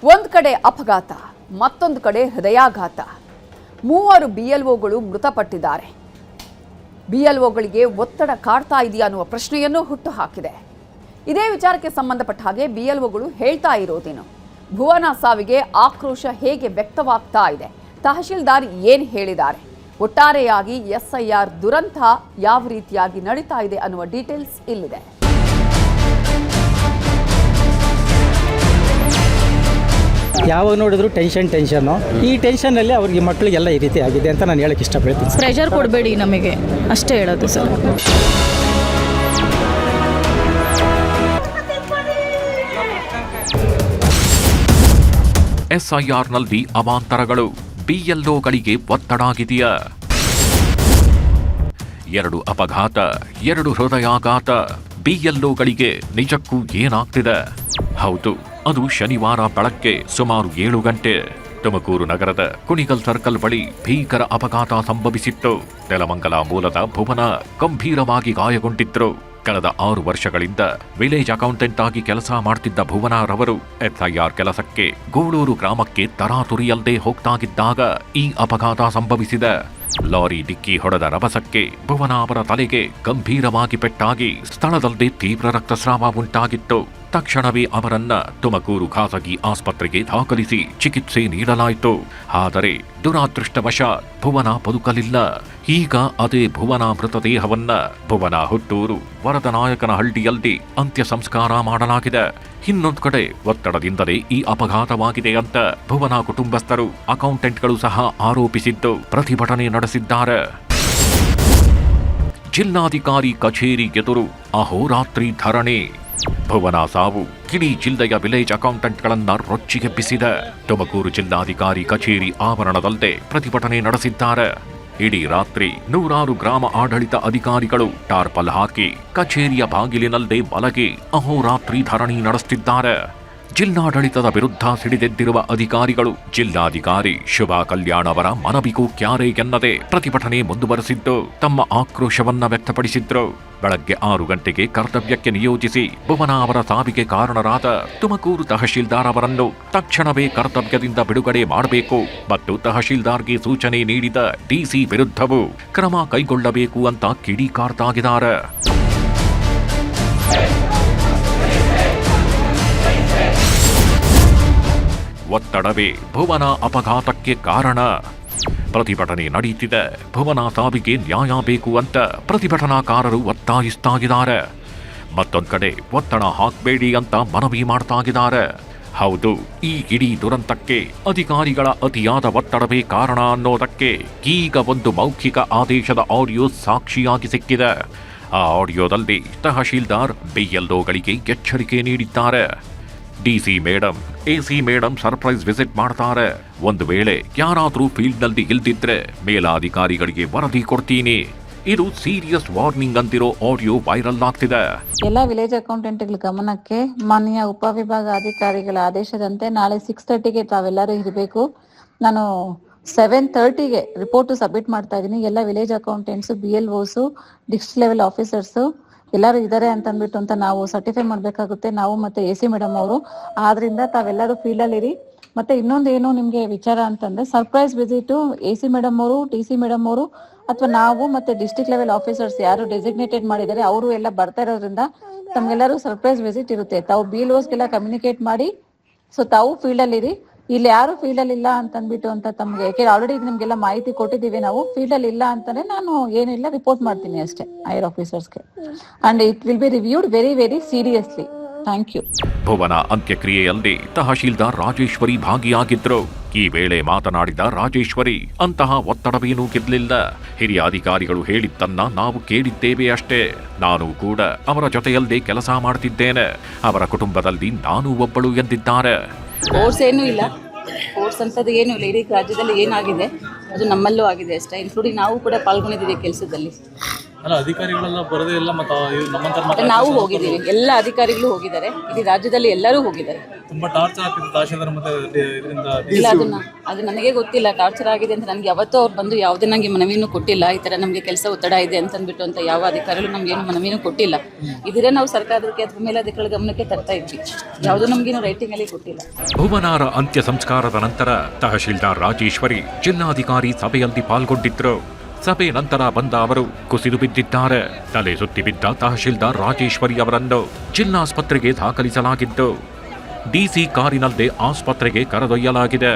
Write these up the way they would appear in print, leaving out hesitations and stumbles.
ಒಂದು ಕಡೆ ಅಪಘಾತ, ಮತ್ತೊಂದು ಕಡೆ ಹೃದಯಾಘಾತ. 3 ಬಿಎಲ್ಒಗಳು ಮೃತಪಟ್ಟಿದ್ದಾರೆ. ಬಿಎಲ್ಒಗಳಿಗೆ ಒತ್ತಡ ಕಾಡ್ತಾ ಇದೆಯಾ ಅನ್ನುವ ಪ್ರಶ್ನೆಯನ್ನು ಹುಟ್ಟುಹಾಕಿದೆ. ಇದೇ ವಿಚಾರಕ್ಕೆ ಸಂಬಂಧಪಟ್ಟ ಹಾಗೆ ಬಿಎಲ್ಒಗಳು ಹೇಳ್ತಾ ಇರೋದೇನು, ಭುವನ ಸಾವಿಗೆ ಆಕ್ರೋಶ ಹೇಗೆ ವ್ಯಕ್ತವಾಗ್ತಾ ಇದೆ, ತಹಶೀಲ್ದಾರ್ ಏನು ಹೇಳಿದ್ದಾರೆ, ಒಟ್ಟಾರೆಯಾಗಿ ಎಸ್ಐಆರ್ ದುರಂತ ಯಾವ ರೀತಿಯಾಗಿ ನಡೀತಾ ಇದೆ ಅನ್ನುವ ಡೀಟೇಲ್ಸ್ ಇಲ್ಲಿದೆ. ಯಾವಾಗ ನೋಡಿದ್ರು ಟೆನ್ಷನ್ನು. ಈ ಟೆನ್ಷನ್ನಲ್ಲಿ ಅವ್ರಿಗೆ ಮಕ್ಕಳಿಗೆಲ್ಲ ಈ ರೀತಿ ಆಗಿದೆ ಅಂತ ನಾನು ಹೇಳಕ್ಕೆ ಇಷ್ಟಪಡ್ತೀನಿ. ಪ್ರೆಷರ್ ಕೊಡಬೇಡಿ ನಮಗೆ, ಅಷ್ಟೇ ಹೇಳೋದು ಸರ್. ಎಸ್ಐಆರ್ನಲ್ಲಿ ಅವಾಂತರಗಳು, ಬಿಎಲ್ಒಗಳಿಗೆ ಒತ್ತಡ ಆಗಿದೆಯಾ? 2 ಅಪಘಾತ, 2 ಹೃದಯಾಘಾತ. ಬಿಎಲ್ಒಗಳಿಗೆ ನಿಜಕ್ಕೂ ಏನಾಗ್ತಿದೆ? ಹೌದು, ಅದು ಶನಿವಾರ ಬೆಳಗ್ಗೆ ಸುಮಾರು 7 ಗಂಟೆ ತುಮಕೂರು ನಗರದ ಕುಣಿಗಲ್ ಸರ್ಕಲ್ ಬಳಿ ಭೀಕರ ಅಪಘಾತ ಸಂಭವಿಸಿತ್ತು. ನೆಲಮಂಗಲ ಮೂಲದ ಭುವನ ಗಂಭೀರವಾಗಿ ಗಾಯಗೊಂಡಿದ್ರು. ಕಳೆದ 6 ವರ್ಷಗಳಿಂದ ವಿಲೇಜ್ ಅಕೌಂಟೆಂಟ್ ಆಗಿ ಕೆಲಸ ಮಾಡ್ತಿದ್ದ ಭುವನರವರು ಎಸ್ಐಆರ್ ಕೆಲಸಕ್ಕೆ ಗೂಳೂರು ಗ್ರಾಮಕ್ಕೆ ತರಾತುರಿಯಲ್ಲದೆ ಹೋಗ್ತಾಗಿದ್ದಾಗ ಈ ಅಪಘಾತ ಸಂಭವಿಸಿದೆ. ಲಾರಿ ಡಿಕ್ಕಿ ಹೊಡೆದ ರಭಸಕ್ಕೆ ಭುವನ ಅವರ ತಲೆಗೆ ಗಂಭೀರವಾಗಿ ಪೆಟ್ಟಾಗಿ ಸ್ಥಳದಲ್ಲೇ ತೀವ್ರ ರಕ್ತಸ್ರಾವ ಉಂಟಾಗಿತ್ತು. ತಕ್ಷಣವೇ ಅವರನ್ನ ತುಮಕೂರು ಖಾಸಗಿ ಆಸ್ಪತ್ರೆಗೆ ದಾಖಲಿಸಿ ಚಿಕಿತ್ಸೆ ನೀಡಲಾಯಿತು. ಆದರೆ ದುರಾದೃಷ್ಟವಶಾತ್ ಭುವನ ಬದುಕಲಿಲ್ಲ. ಈಗ ಅದೇ ಭುವನ ಮೃತದೇಹವನ್ನ ಭುವನ ಹುಟ್ಟೂರು ವರದನಾಯಕನಹಳ್ಳಿಯಲ್ಲಿ ಅಂತ್ಯ ಸಂಸ್ಕಾರ ಮಾಡಲಾಗಿದೆ. ಇನ್ನೊಂದು ಕಡೆ ಒತ್ತಡದಿಂದಲೇ ಈ ಅಪಘಾತವಾಗಿದೆ ಅಂತ ಭುವನ ಕುಟುಂಬಸ್ಥರು, ಅಕೌಂಟೆಂಟ್ಗಳು ಸಹ ಆರೋಪಿಸಿದ್ದು ಪ್ರತಿಭಟನೆ ನಡೆಸಿದ್ದಾರೆ. ಜಿಲ್ಲಾಧಿಕಾರಿ ಕಚೇರಿ ಎದುರು ಅಹೋರಾತ್ರಿ ಧರಣಿ. ಭುವನ ಸಾವು ಇಡೀ ಜಿಲ್ಲೆಯ ವಿಲೇಜ್ ಅಕೌಂಟೆಂಟ್ಗಳನ್ನ ರೊಚ್ಚಿಗೆಬ್ಬಿಸಿದೆ. ತುಮಕೂರು ಜಿಲ್ಲಾಧಿಕಾರಿ ಕಚೇರಿ ಆವರಣದಲ್ಲೇ ಪ್ರತಿಭಟನೆ ನಡೆಸಿದ್ದಾರೆ. ಇಡೀ ರಾತ್ರಿ 100 ಗ್ರಾಮ ಆಡಳಿತ ಅಧಿಕಾರಿಗಳು ಟಾರ್ಪಲ್ ಹಾಕಿ ಕಚೇರಿಯ ಬಾಗಿಲಿನಲ್ಲೇ ಮಲಗಿ ಅಹೋರಾತ್ರಿ ಧರಣಿ ನಡೆಸುತ್ತಿದ್ದಾರೆ. ಜಿಲ್ಲಾಡಳಿತದ ವಿರುದ್ಧ ಸಿಡಿದೆದ್ದಿರುವ ಅಧಿಕಾರಿಗಳು ಜಿಲ್ಲಾಧಿಕಾರಿ ಶುಭಾ ಕಲ್ಯಾಣ್ ಅವರ ಮನಬಿಗೂ ಕ್ಯಾರೆ ಎನ್ನದೆ ಪ್ರತಿಭಟನೆ ಮುಂದುವರೆಸಿದ್ದು ತಮ್ಮ ಆಕ್ರೋಶವನ್ನ ವ್ಯಕ್ತಪಡಿಸಿದ್ರು. ಬೆಳಗ್ಗೆ 6 ಗಂಟೆಗೆ ಕರ್ತವ್ಯಕ್ಕೆ ನಿಯೋಜಿಸಿ ಭುವನ ಅವರ ಸಾವಿಗೆ ಕಾರಣರಾದ ತುಮಕೂರು ತಹಶೀಲ್ದಾರ್ ಅವರನ್ನು ತಕ್ಷಣವೇ ಕರ್ತವ್ಯದಿಂದ ಬಿಡುಗಡೆ ಮಾಡಬೇಕು ಮತ್ತು ತಹಶೀಲ್ದಾರ್ಗೆ ಸೂಚನೆ ನೀಡಿದ ಡಿಸಿ ವಿರುದ್ಧವೂ ಕ್ರಮ ಕೈಗೊಳ್ಳಬೇಕು ಅಂತ ಕಿಡಿಕಾರ್ತಾಗಿದ್ದಾರೆ. ಒತ್ತಡವೇ ಭುವನ ಅಪಘಾತಕ್ಕೆ ಕಾರಣ. ಪ್ರತಿಭಟನೆ ನಡೆಯುತ್ತಿದೆ. ಭುವನ ಸಾವಿಗೆ ನ್ಯಾಯ ಬೇಕು ಅಂತ ಪ್ರತಿಭಟನಾಕಾರರು ಒತ್ತಾಯಿಸ್ತಾಗಿದ್ದಾರೆ. ಮತ್ತೊಂದು ಕಡೆ ಒತ್ತಡ ಹಾಕಬೇಡಿ ಅಂತ ಮನವಿ ಮಾಡ್ತಾಗಿದ್ದಾರೆ. ಹೌದು, ಈ ಇಡೀ ದುರಂತಕ್ಕೆ ಅಧಿಕಾರಿಗಳ ಅತಿಯಾದ ಒತ್ತಡವೇ ಕಾರಣ ಅನ್ನೋದಕ್ಕೆ ಈಗ ಒಂದು ಮೌಖಿಕ ಆದೇಶದ ಆಡಿಯೋ ಸಾಕ್ಷಿಯಾಗಿ ಸಿಕ್ಕಿದೆ. ಆ ಆಡಿಯೋದಲ್ಲಿ ತಹಶೀಲ್ದಾರ್ ಬಿಎಲ್ಒಗಳಿಗೆ ಎಚ್ಚರಿಕೆ ನೀಡಿದ್ದಾರೆ. DC madam, AC madam surprise visit ಮಾಡ್ತಾರೆ. ಒಂದು ವೇಳೆ ಯಾರಾದ್ರೂ ಫೀಲ್ಡ್ ನಲ್ಲಿ ಇಲ್ದಿದ್ರೆ ಮೇಲಾಧಿಕಾರಿಗಳಿಗೆ ವರದಿ ಕೊಡ್ತೀನಿ. ಇದು ಸೀರಿಯಸ್ ವಾರ್ನಿಂಗ್ ಅಂತಿರೋ ಆಡಿಯೋ ವೈರಲ್ ಆಗ್ತಿದೆ. ಎಲ್ಲ ವಿಲೇಜ್ ಅಕೌಂಟೆಂಟ್ಗಳ ಗಮನಕ್ಕೆ ಮಾನ್ಯ ಉಪವಿಭಾಗ ಅಧಿಕಾರಿಗಳ ಆದೇಶದಂತೆ ನಾಳೆ 6:30ಗೆ ತಾವೆಲ್ಲರೂ ಇರಬೇಕು. ನಾನು 7:30ಗೆ ರಿಪೋರ್ಟ್ ಸಬ್ಮಿಟ್ ಮಾಡ್ತಾ ಇದ್ದೀನಿ. ಎಲ್ಲ village accountants, BLOs, district level officers ಎಲ್ಲರೂ ಇದ್ದಾರೆ ಅಂತ ಅಂದ್ಬಿಟ್ಟು ಅಂತ ನಾವು ಸರ್ಟಿಫೈ ಮಾಡ್ಬೇಕಾಗುತ್ತೆ, ನಾವು ಮತ್ತೆ AC ಮೇಡಮ್ ಅವರು. ಆದ್ರಿಂದ ತಾವೆಲ್ಲರೂ ಫೀಲ್ಡ್ ಅಲ್ಲಿ ಇರಿ. ಮತ್ತೆ ಇನ್ನೊಂದು ಏನು ನಿಮ್ಗೆ ವಿಚಾರ ಅಂತಂದ್ರೆ, ಸರ್ಪ್ರೈಸ್ ವಿಸಿಟ್ AC ಮೇಡಮ್ ಅವರು, TC ಮೇಡಮ್ ಅವರು ಅಥವಾ ನಾವು ಮತ್ತೆ ಡಿಸ್ಟ್ರಿಕ್ಟ್ ಲೆವೆಲ್ ಆಫೀಸರ್ಸ್ ಯಾರು ಡೆಸಿಗ್ನೇಟೆಡ್ ಮಾಡಿದ್ದಾರೆ ಅವರು ಎಲ್ಲ ಬರ್ತಾ ಇರೋದ್ರಿಂದ ತಮ್ಗೆಲ್ಲರೂ ಸರ್ಪ್ರೈಸ್ ವಿಸಿಟ್ ಇರುತ್ತೆ. ತಾವು BLOsಗೆಲ್ಲ ಕಮ್ಯುನಿಕೇಟ್ ಮಾಡಿ. ಸೊ ತಾವು ಫೀಲ್ಡ್ ಅಲ್ಲಿ ಇರಿ. ಇಲ್ಲಿ ಯಾರು ಫೀಲ್ಡ್ ಅಲ್ಲಿ ಇಲ್ಲ ಅಂತ ಅಂದ್ಬಿಟ್ಟು ಅಂತ ತಮ್ಗೆ, ಯಾಕೆ ಆಲ್ರೆಡಿ ನಿಮ್ಗೆಲ್ಲ ಮಾಹಿತಿ ಕೊಟ್ಟಿದ್ದೀವಿ ನಾವು. ಫೀಲ್ಡ್ ಅಲ್ಲಿ ಇಲ್ಲ ಅಂತಾನೆ ನಾನು ಏನಿಲ್ಲ ರಿಪೋರ್ಟ್ ಮಾಡ್ತೀನಿ ಅಷ್ಟೇ ಹೈಯರ್ ಆಫೀಸರ್ಸ್ಗೆ. And it will be reviewed very very seriously. Thank you. ಭುವನ ಅಂತ್ಯಕ್ರಿಯೆಯಲ್ಲಿ ತಹಶೀಲ್ದಾರ್ ರಾಜೇಶ್ವರಿ ಭಾಗಿಯಾಗಿದ್ರು. ಈ ವೇಳೆ ಮಾತನಾಡಿದ ರಾಜೇಶ್ವರಿ, ಅಂತಹ ಒತ್ತಡವೇನೂ ಗೆದ್ಲಿಲ್ಲ. ಹಿರಿಯ ಅಧಿಕಾರಿಗಳು ಹೇಳಿದ್ದನ್ನ ನಾವು ಕೇಳಿದ್ದೇವೆ ಅಷ್ಟೇ. ನಾನು ಕೂಡ ಅವರ ಜೊತೆಯಲ್ಲೇ ಕೆಲಸ ಮಾಡ್ತಿದ್ದೇನೆ. ಅವರ ಕುಟುಂಬದಲ್ಲಿ ನಾನು ಒಬ್ಬಳು ಎಂದಿದ್ದಾರೆ. ಫೋರ್ಸ್ ಏನೂ ಇಲ್ಲ, ಫೋರ್ಸ್ ಅಂತದ್ದು ಏನೂ ಇಲ್ಲ. ಇಡೀ ರಾಜ್ಯದಲ್ಲಿ ಏನಾಗಿದೆ ಅದು ನಮ್ಮಲ್ಲೂ ಆಗಿದೆ ಅಷ್ಟೇ, ಇನ್ಕ್ಲೂಡಿಂಗ್ ನಾವು ಕೂಡ ಪಾಲ್ಗೊಂಡಿದ್ದೀವಿ ಕೆಲಸದಲ್ಲಿ. ಅಲ್ಲ ಅಧಿಕಾರಿಗಳೆಲ್ಲ ಬರೋದೇ ಇಲ್ಲ ಮತ್ತು ನಮ್ಮಂತರ ಮತ್ತೆ ನಾವು ಹೋಗಿದ್ದೀವಿ, ಎಲ್ಲ ಅಧಿಕಾರಿಗಳು ಹೋಗಿದ್ದಾರೆ, ಇಡೀ ರಾಜ್ಯದಲ್ಲಿ ಎಲ್ಲರೂ ಹೋಗಿದ್ದಾರೆ. ತುಂಬಾ ಟಾರ್ಚರ್ ಆಗ್ತಿದೆ ತಹಶೀಲ್ದಾರ್ ಮತ್ತೆ ಇದರಿಂದ. ಇಲ್ಲ ಅದು ನನಗೆ ಗೊತ್ತಿಲ್ಲ ಟಾರ್ಚರ್ ಆಗಿದೆ ಅಂತ. ನನಗೆ ಯಾವತ್ತೂ ಅವ್ರು ಬಂದು ಯಾವುದೇ ನನಗೆ ಮನವಿನೂ ಕೊಟ್ಟಿಲ್ಲ, ಈ ಥರ ನಮಗೆ ಕೆಲಸ ಒತ್ತಡ ಇದೆ ಅಂತಂದ್ಬಿಟ್ಟು ಅಂತ ಯಾವ ಅಧಿಕಾರಿಗಳು ನಮಗೇನು ಮನವಿನೂ ಕೊಟ್ಟಿಲ್ಲ. ಇದ್ರೆ ನಾವು ಸರ್ಕಾರಕ್ಕೆ ಅದ್ರ ಮೇಲೆ ಅಧಿಕಾರಿಗಳ ಗಮನಕ್ಕೆ ತರ್ತಾ ಇದ್ವಿ, ಯಾವುದೂ ನಮಗೇನು ರೈಟಿಂಗಲ್ಲಿ ಕೊಟ್ಟಿಲ್ಲ. ಭುವನಾರ ಅಂತ್ಯ ಸಂಸ್ಕಾರದ ನಂತರ ತಹಶೀಲ್ದಾರ್ ರಾಜೇಶ್ವರಿ ಜಿಲ್ಲಾಧಿಕಾರಿ ಸಭೆಯಲ್ಲಿ ಪಾಲ್ಗೊಂಡಿದ್ರು. ಸಭೆ ನಂತರ ಬಂದ ಅವರು ಕುಸಿದು ಬಿದ್ದಿದ್ದಾರೆ. ತಲೆ ಸುತ್ತಿ ಬಿದ್ದ ತಹಶೀಲ್ದಾರ್ ರಾಜೇಶ್ವರಿ ಅವರನ್ನು ಜಿಲ್ಲಾಸ್ಪತ್ರೆಗೆ ದಾಖಲಿಸಲಾಗಿದ್ದು, ಡಿಸಿ ಕಾರಿನಲ್ಲೇ ಆಸ್ಪತ್ರೆಗೆ ಕರೆದೊಯ್ಯಲಾಗಿದೆ.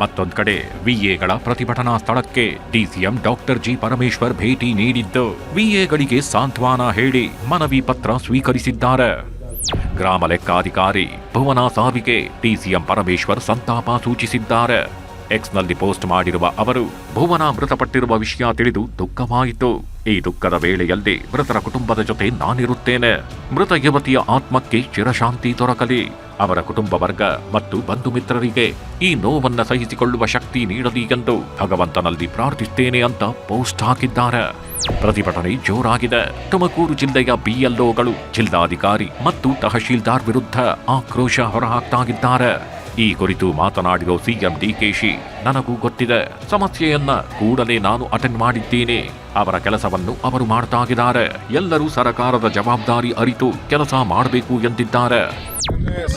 ಮತ್ತೊಂದು ಕಡೆ ವಿಎಗಳ ಪ್ರತಿಭಟನಾ ಸ್ಥಳಕ್ಕೆ ಡಿಸಿಎಂ ಡಾಕ್ಟರ್ ಜಿ ಪರಮೇಶ್ವರ್ ಭೇಟಿ ನೀಡಿದ್ದು, ವಿಎಗಳಿಗೆ ಸಾಂತ್ವನ ಹೇಳಿ ಮನವಿ ಪತ್ರ ಸ್ವೀಕರಿಸಿದ್ದಾರೆ. ಗ್ರಾಮ ಲೆಕ್ಕಾಧಿಕಾರಿ ಭುವನ ಸಾವಿಗೆ ಡಿಸಿಎಂ ಪರಮೇಶ್ವರ್ ಸಂತಾಪ ಸೂಚಿಸಿದ್ದಾರೆ. ಎಕ್ಸ್ನಲ್ಲಿ ಪೋಸ್ಟ್ ಮಾಡಿರುವ ಅವರು, ಭುವನ ಮೃತಪಟ್ಟಿರುವ ವಿಷಯ ತಿಳಿದು ದುಃಖವಾಯಿತು. ಈ ದುಃಖದ ವೇಳೆಯಲ್ಲಿ ಮೃತರ ಕುಟುಂಬದ ಜೊತೆ ನಾನಿರುತ್ತೇನೆ. ಮೃತ ಯುವತಿಯ ಆತ್ಮಕ್ಕೆ ಚಿರಶಾಂತಿ ದೊರಕಲಿ. ಅವರ ಕುಟುಂಬ ವರ್ಗ ಮತ್ತು ಬಂಧು ಮಿತ್ರರಿಗೆ ಈ ನೋವನ್ನ ಸಹಿಸಿಕೊಳ್ಳುವ ಶಕ್ತಿ ನೀಡಲಿ ಎಂದು ಭಗವಂತನಲ್ಲಿ ಪ್ರಾರ್ಥಿಸ್ತೇನೆ ಅಂತ ಪೋಸ್ಟ್ ಹಾಕಿದ್ದಾರೆ. ಪ್ರತಿಭಟನೆ ಜೋರಾಗಿದೆ. ತುಮಕೂರು ಜಿಲ್ಲೆಯ ಬಿಎಲ್ಒಗಳು ಜಿಲ್ಲಾಧಿಕಾರಿ ಮತ್ತು ತಹಶೀಲ್ದಾರ್ ವಿರುದ್ಧ ಆಕ್ರೋಶ ಹೊರಹಾಕ್ತಾಗಿದ್ದಾರೆ. ಈ ಕುರಿತು ಮಾತನಾಡಿರೋ ಸಿಎಂ ಡಿಕೆಶಿ, ನನಗೂ ಗೊತ್ತಿದೆ, ಸಮಸ್ಯೆಯನ್ನ ಕೂಡಲೇ ನಾನು ಅಟೆಂಡ್ ಮಾಡಿದ್ದೇನೆ. ಅವರ ಕೆಲಸವನ್ನು ಅವರು ಮಾಡ್ತಾಗಿದ್ದಾರೆ. ಎಲ್ಲರೂ ಸರ್ಕಾರದ ಜವಾಬ್ದಾರಿ ಅರಿತು ಕೆಲಸ ಮಾಡಬೇಕು ಎಂದಿದ್ದಾರೆ.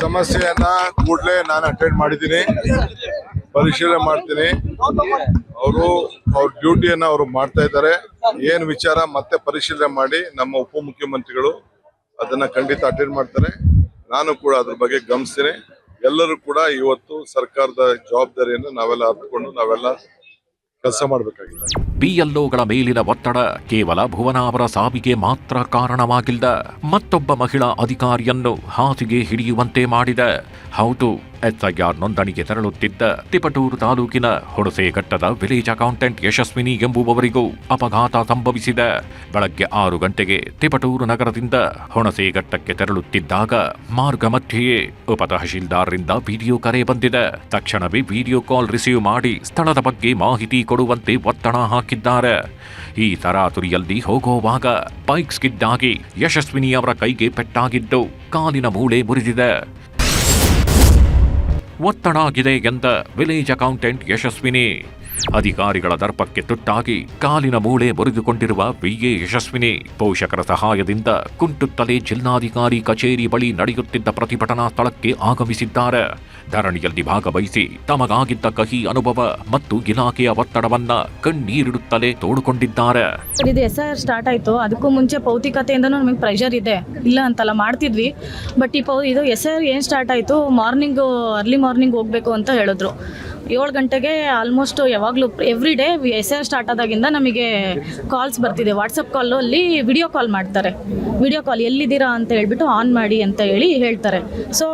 ಸಮಸ್ಯೆಯನ್ನ ಕೂಡಲೇ ನಾನು ಅಟೆಂಡ್ ಮಾಡಿದ್ದೀನಿ, ಪರಿಶೀಲನೆ ಮಾಡ್ತೀನಿ. ಅವರು ಅವ್ರ ಡ್ಯೂಟಿಯನ್ನ ಅವರು ಮಾಡ್ತಾ ಇದ್ದಾರೆ. ಏನ್ ವಿಚಾರ ಮತ್ತೆ ಪರಿಶೀಲನೆ ಮಾಡಿ ನಮ್ಮ ಉಪಮುಖ್ಯಮಂತ್ರಿಗಳು ಅದನ್ನ ಖಂಡಿತ ಅಟೆಂಡ್ ಮಾಡ್ತಾರೆ. ನಾನು ಕೂಡ ಅದ್ರ ಬಗ್ಗೆ ಗಮನಿಸ್ತೀನಿ. ಎಲ್ಲರೂ ಕೂಡ ಇವತ್ತು ಸರ್ಕಾರದ ಜವಾಬ್ದಾರಿಯನ್ನು ನಾವೆಲ್ಲ ಅರ್ಥಕೊಂಡು ನಾವೆಲ್ಲ ಕೆಲಸ ಮಾಡಬೇಕಾಗಿದೆ. ಬಿಎಲ್ಒಗಳ ಮೇಲಿನ ಒತ್ತಡ ಕೇವಲ ಭುವನ ಅವರ ಸಾವಿಗೆ ಮಾತ್ರ ಕಾರಣವಾಗಿಲ್ಲ, ಮತ್ತೊಬ್ಬ ಮಹಿಳಾ ಅಧಿಕಾರಿಯನ್ನು ಹಾಸಿಗೆ ಹಿಡಿಯುವಂತೆ ಮಾಡಿದೆ. ಹೌದು, ಎಸ್ಐಆರ್ ನೋಂದಣಿಗೆ ತೆರಳುತ್ತಿದ್ದ ತಿಪಟೂರು ತಾಲೂಕಿನ ಹುಣಸೇಘಟ್ಟದ ವಿಲೇಜ್ ಅಕೌಂಟೆಂಟ್ ಯಶಸ್ವಿನಿ ಎಂಬುವವರಿಗೂ ಅಪಘಾತ ಸಂಭವಿಸಿದೆ. ಬೆಳಗ್ಗೆ 6 ಗಂಟೆಗೆ ತಿಪಟೂರು ನಗರದಿಂದ ಹುಣಸೇಘಟ್ಟಕ್ಕೆ ತೆರಳುತ್ತಿದ್ದಾಗ ಮಾರ್ಗ ಮಧ್ಯೆಯೇ ಉಪ ತಹಶೀಲ್ದಾರ್ರಿಂದ ವಿಡಿಯೋ ಕರೆ ಬಂದಿದೆ. ತಕ್ಷಣವೇ ವಿಡಿಯೋ ಕಾಲ್ ರಿಸೀವ್ ಮಾಡಿ ಸ್ಥಳದ ಬಗ್ಗೆ ಮಾಹಿತಿ ಕೊಡುವಂತೆ ಒತ್ತಡ ಹಾಕಿದ್ದಾರೆ. ಈ ತರಾತುರಿಯಲ್ಲಿ ಹೋಗುವಾಗ ಬೈಕ್ ಸ್ಕಿಡ್ ಆಗಿ ಯಶಸ್ವಿನಿ ಅವರ ಕೈಗೆ ಪೆಟ್ಟಾಗಿದ್ದು ಕಾಲಿನ ಮೂಳೆ ಮುರಿದಿದೆ. ಒತ್ತಡ ಆಗಿದೆ ಎಂದ ವಿಲೇಜ್ ಅಕೌಂಟೆಂಟ್ ಯಶಸ್ವಿನಿ. ಅಧಿಕಾರಿಗಳ ದರ್ಪಕ್ಕೆ ತುಟ್ಟಾಗಿ ಕಾಲಿನ ಮೂಳೆ ಮುರಿದುಕೊಂಡಿರುವ ವಿಎ ಯಶಸ್ವಿನಿ ಪೋಷಕರ ಸಹಾಯದಿಂದ ಕುಂಟುತ್ತಲೇ ಜಿಲ್ಲಾಧಿಕಾರಿ ಕಚೇರಿ ಬಳಿ ನಡೆಯುತ್ತಿದ್ದ ಪ್ರತಿಭಟನಾ ಸ್ಥಳಕ್ಕೆ ಆಗಮಿಸಿದ್ದಾರೆ. ಧರಣಿಯಲ್ಲಿ ಭಾಗವಹಿಸಿ ತಮಗಾಗಿದ್ದ ಕಹಿ ಅನುಭವ ಮತ್ತು ಇಲಾಖೆಯ ಒತ್ತಡವನ್ನ ಕಣ್ಣೀರಿಡುತ್ತಲೇ ತೋಡಿಕೊಂಡಿದ್ದಾರೆ. ಇದು SIR ಸ್ಟಾರ್ಟ್ ಆಯಿತು, ಅದಕ್ಕೂ ಮುಂಚೆ ಭೌತಿಕತೆಯಿಂದನೂ ನಮಗೆ ಪ್ರೆಷರ್ ಇದೆ, ಇಲ್ಲ ಅಂತಲ್ಲ ಮಾಡ್ತಿದ್ವಿ. ಬಟ್ ಇದು SIR ಏನು ಸ್ಟಾರ್ಟ್ ಆಯಿತು, ಅರ್ಲಿ ಮಾರ್ನಿಂಗ್ ಹೋಗಬೇಕು ಅಂತ ಹೇಳಿದ್ರು. 7 ಗಂಟೆಗೆ ಆಲ್ಮೋಸ್ಟ್ ಯಾವಾಗಲೂ ಎವ್ರಿ ಡೇ SIR ಸ್ಟಾರ್ಟ್ ಆದಾಗಿಂದ ನಮಗೆ ಕಾಲ್ಸ್ ಬರ್ತಿದೆ. ವಾಟ್ಸಪ್ ಕಾಲಲ್ಲಿ ವಿಡಿಯೋ ಕಾಲ್ ಮಾಡ್ತಾರೆ. ವಿಡಿಯೋ ಕಾಲ್ ಎಲ್ಲಿದ್ದೀರಾ ಅಂತ ಹೇಳ್ಬಿಟ್ಟು ಆನ್ ಮಾಡಿ ಅಂತ ಹೇಳ್ತಾರೆ. ಸೊ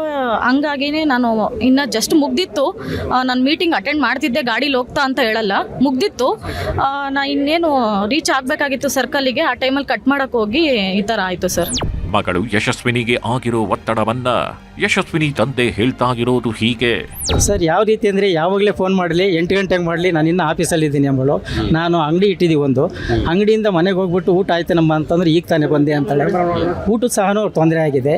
ಹಂಗಾಗಿನೇ ನಾನು ಇನ್ನು ಜಸ್ಟ್ ಮುಗ್ದಿತ್ತು, ನಾನು ಮೀಟಿಂಗ್ ಅಟೆಂಡ್ ಮಾಡ್ತಿದ್ದೆ, ಗಾಡೀಲಿ ಹೋಗ್ತಾ ಅಂತ ಹೇಳಲ್ಲ, ಮುಗ್ದಿತ್ತು. ನಾ ಇನ್ನೇನು ರೀಚ್ ಆಗಬೇಕಾಗಿತ್ತು ಸರ್ಕಲ್ಲಿಗೆ, ಆ ಟೈಮಲ್ಲಿ ಕಟ್ ಮಾಡೋಕ್ಕೆ ಹೋಗಿ ಈ ಥರ ಆಯಿತು ಸರ್. ಮಗಳು ಯಶಸ್ವಿನಿಗೆ ಆಗಿರೋ ಒತ್ತಡವನ್ನ ಯಶಸ್ವಿನಿ ತಂದೆ ಹೇಳ್ತಾ ಇರೋದು ಹೀಗೆ. ಸರ್, ಯಾವ ರೀತಿ ಅಂದರೆ ಯಾವಾಗಲೇ ಫೋನ್ ಮಾಡಲಿ, 8 ಗಂಟೆಗೆ ಮಾಡಲಿ, ನಾನು ಇನ್ನೂ ಆಫೀಸಲ್ಲಿದ್ದೀನಿ ಅಂಬಳು. ನಾನು ಅಂಗಡಿ ಇಟ್ಟಿದ್ದೀವಿ, ಒಂದು ಅಂಗಡಿಯಿಂದ ಮನೆಗೆ ಹೋಗ್ಬಿಟ್ಟು ಊಟ ಆಯ್ತೇನಮ್ಮ ಅಂತಂದ್ರೆ ಈಗ ತಾನೇ ಬಂದೆ ಅಂತಾಳೆ. ಊಟದ ಸಹನೂ ತೊಂದರೆ ಆಗಿದೆ.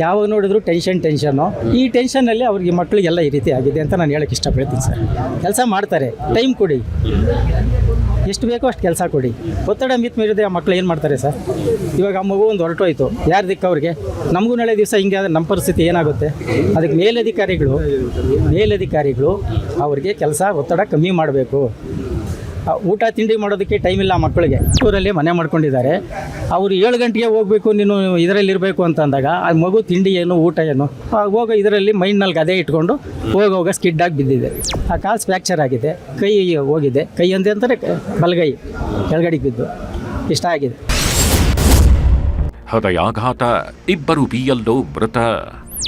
ಯಾವಾಗ ನೋಡಿದ್ರು ಟೆನ್ಷನ್ನು. ಈ ಟೆನ್ಷನ್ನಲ್ಲಿ ಅವ್ರಿಗೆ ಮಕ್ಕಳಿಗೆಲ್ಲ ಈ ರೀತಿ ಆಗಿದೆ ಅಂತ ನಾನು ಹೇಳೋಕ್ಕೆ ಇಷ್ಟಪಡ್ತೀನಿ ಸರ್. ಕೆಲಸ ಮಾಡ್ತಾರೆ, ಟೈಮ್ ಕೊಡಿ, ಎಷ್ಟು ಬೇಕೋ ಅಷ್ಟು ಕೆಲಸ ಕೊಡಿ. ಒತ್ತಡ ಮೀರಿದ್ರೆ ಆ ಮಕ್ಕಳು ಏನು ಮಾಡ್ತಾರೆ ಸರ್? ಇವಾಗ ಆ ಮಗು ಒಂದು ಹೊರಟೋಯ್ತು, ಯಾರು ದಿಕ್ಕ ಅವ್ರಿಗೆ? ನಮಗೂ ನಾಳೆ ದಿವಸ ಹಿಂಗೆ ಆದರೆ ನಮ್ಮ ಪರಿಸ್ಥಿತಿ ಏನಾಗುತ್ತೆ? ಅದಕ್ಕೆ ಮೇಲಧಿಕಾರಿಗಳು ಅವ್ರಿಗೆ ಕೆಲಸ ಒತ್ತಡ ಕಮ್ಮಿ ಮಾಡಬೇಕು. ಊಟ ತಿಂಡಿ ಮಾಡೋದಕ್ಕೆ ಟೈಮ್ ಇಲ್ಲ ಮಕ್ಕಳಿಗೆ. ಊರಲ್ಲಿ ಮನೆ ಮಾಡ್ಕೊಂಡಿದ್ದಾರೆ, ಅವರು 7 ಗಂಟೆಗೆ ಹೋಗಬೇಕು, ನೀನು ಇದರಲ್ಲಿ ಇರಬೇಕು ಅಂತ ಅಂದಾಗ ಆ ಮಗು ತಿಂಡಿ ಏನು ಊಟ ಏನು ಹೋಗೋ ಇದರಲ್ಲಿ ಮೈಂಡ್ನಲ್ಲಿ ಅದೇ ಇಟ್ಕೊಂಡು ಹೋಗೋವಾಗ ಸ್ಕಿಡ್ಡಾಗಿ ಬಿದ್ದಿದೆ. ಆ ಕಾಲು ಫ್ರ್ಯಾಕ್ಚರ್ ಆಗಿದೆ, ಕೈ ಹೋಗಿದೆ. ಕೈ ಅಂತಾರೆ ಬಲಗೈ ಕೆಳಗಡೆಗೆ ಬಿದ್ದು ಇಷ್ಟ ಆಗಿದೆ. ಹೃದಯಾಘಾತ, ಇಬ್ಬರು ಬಿಎಲ್ಒ ಮೃತ.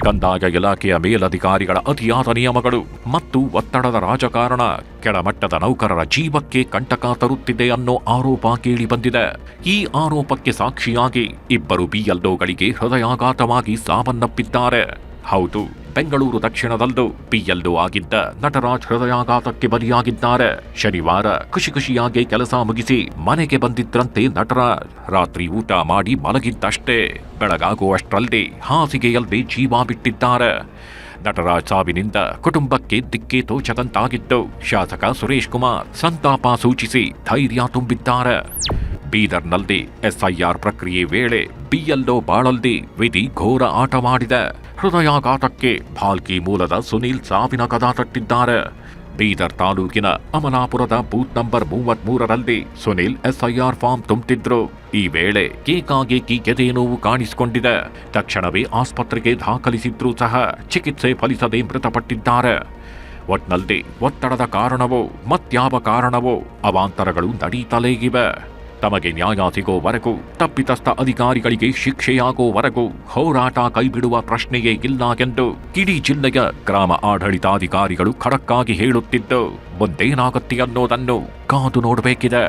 ಕಂದಾಯ ಇಲಾಖೆಯ ಮೇಲಧಿಕಾರಿಗಳ ಅತಿಯಾದ ನಿಯಮಗಳು ಮತ್ತು ಒತ್ತಡದ ರಾಜಕಾರಣ ಕೆಳಮಟ್ಟದ ನೌಕರರ ಜೀವಕ್ಕೆ ಕಂಟಕ ತರುತ್ತಿದೆ ಅನ್ನೋ ಆರೋಪ ಕೇಳಿಬಂದಿದೆ. ಈ ಆರೋಪಕ್ಕೆ ಸಾಕ್ಷಿಯಾಗಿ ಇಬ್ಬರು ಬಿಎಲ್ಒಗಳಿಗೆ ಹೃದಯಾಘಾತವಾಗಿ ಸಾವನ್ನಪ್ಪಿದ್ದಾರೆ. ಹೌದು, ಬೆಂಗಳೂರು ದಕ್ಷಿಣದಲ್ಲೂ ಬಿಎಲ್ಒ ಆಗಿದ್ದ ನಟರಾಜ್ ಹೃದಯಾಘಾತಕ್ಕೆ ಬಲಿಯಾಗಿದ್ದಾರೆ. ಶನಿವಾರ ಖುಷಿಯಾಗಿ ಕೆಲಸ ಮುಗಿಸಿ ಮನೆಗೆ ಬಂದಿದ್ರಂತೆ ನಟರಾಜ್ ರಾತ್ರಿ ಊಟ ಮಾಡಿ ಮಲಗಿದ್ದಷ್ಟೇ ಬೆಳಗಾಗುವಷ್ಟರಲ್ಲಿ ಹಾಸಿಗೆಯಲ್ಲಿ ಜೀವ ಬಿಟ್ಟಿದ್ದಾರೆ. ನಟರಾಜ್ ಸಾವಿನಿಂದ ಕುಟುಂಬಕ್ಕೆ ದಿಕ್ಕೇ ತೋಚದಂತಾಗಿದ್ದು ಶಾಸಕ ಸುರೇಶ್ ಕುಮಾರ್ ಸಂತಾಪ ಸೂಚಿಸಿ ಧೈರ್ಯ ತುಂಬಿದ್ದಾರೆ. ಬೀದರ್ನಲ್ಲಿ ಎಸ್ಐಆರ್ ಪ್ರಕ್ರಿಯೆ ವೇಳೆ ಬಿಎಲ್ಒ ಬಾಳಲ್ದಿ ವಿಧಿ ಘೋರ ಆಟವಾಡಿದೆ. ಹೃದಯಾಘಾತಕ್ಕೆ ಭಾಲ್ಕಿ ಮೂಲದ ಸುನೀಲ್ ಸಾವಿನ ಕದ ತಟ್ಟಿದ್ದಾರೆ. ಬೀದರ್ ತಾಲೂಕಿನ ಅಮಲಾಪುರದ ಬೂತ್ ನಂಬರ್ 33ರಲ್ಲಿ ಸುನೀಲ್ ಎಸ್ಐಆರ್ ಫಾರ್ಮ್ ತುಂಬುತ್ತಿದ್ರು. ಈ ವೇಳೆ ಏಕಾಏಕಿ ಎದೆ ನೋವು ಕಾಣಿಸಿಕೊಂಡಿದೆ. ತಕ್ಷಣವೇ ಆಸ್ಪತ್ರೆಗೆ ದಾಖಲಿಸಿದ್ರೂ ಸಹ ಚಿಕಿತ್ಸೆ ಫಲಿಸದೆ ಮೃತಪಟ್ಟಿದ್ದಾರೆ. ಒಟ್ನಲ್ಲಿ ಒತ್ತಡದ ಕಾರಣವೋ ಮತ್ಯಾವ ಕಾರಣವೋ ಅವಾಂತರಗಳು ನಡೀತಲೇ ಇವೆ. ತಮಗೆ ನ್ಯಾಯ ಸಿಗೋವರೆಗೂ ತಪ್ಪಿತಸ್ಥ ಅಧಿಕಾರಿಗಳಿಗೆ ಶಿಕ್ಷೆಯಾಗೋವರೆಗೂ ಹೋರಾಟ ಕೈಬಿಡುವ ಪ್ರಶ್ನೆಯೇ ಇಲ್ಲ ಎಂದು ಇಡೀ ಜಿಲ್ಲೆಯ ಗ್ರಾಮ ಆಡಳಿತಾಧಿಕಾರಿಗಳು ಖಡಕ್ಕಾಗಿ ಹೇಳುತ್ತಿದ್ದು ಮುಂದೇನಾಗುತ್ತೆ ಅನ್ನೋದನ್ನು ಕಾದು ನೋಡಬೇಕಿದೆ.